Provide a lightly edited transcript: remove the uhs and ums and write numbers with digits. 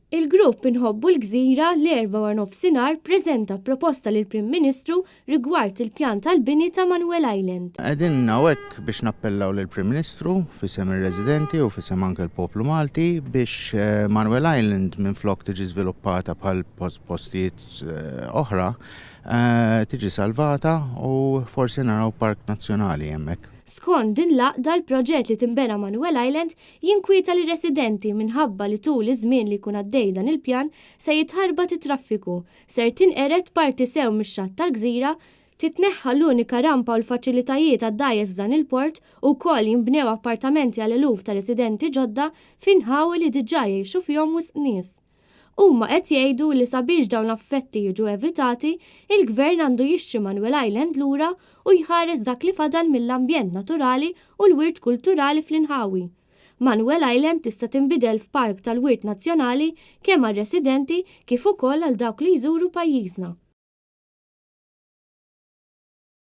Il-Grupp Inħobbu l-Gżira l-Erbgħa waranofsinhar preżenta proposta lill-Prim Ministru rigward il-pjan tal-bini ta' Manoel Island. Qegħdin hawnhekk biex nappellaw lill-Prim Ministru fisem ir-residenti u fisem anke l-poplu Malti biex Manoel Island minflok tiġi żviluppata bħal postijiet oħra tiġi salvata u forsi naraw park nazzjonali hemmhekk. Skont din l-aqda l-proġett li timbena Manoel Island jinkwieta li residenti minħabba li tul iż-żmien li jkun għaddej dan il-pjan se jitħarbat it-traffiku, ser tinqered parti sew mix-xatt tal-Gżira, titneħħa l-unika rampa u l-faċilitajiet għad-dgħajjes f'dan il-port u wkoll jinbnew appartamenti għal eluf ta' residenti ġodda finħawi li diġà jgħixu fihom wisq nies. Huma qed jgħidu li sabiex dawn l-affetti jiġu evitati, il-Gvern għandu jixtri Manoel Island lura u jħares dak li fadal mill-ambjent naturali u l-wirt kulturali fl-inħawi. Manoel Island tista' tinbidel f'park tal-wirt nazzjonali kemm għar-residenti kif ukoll għal dawk li jżuru pajjiżna.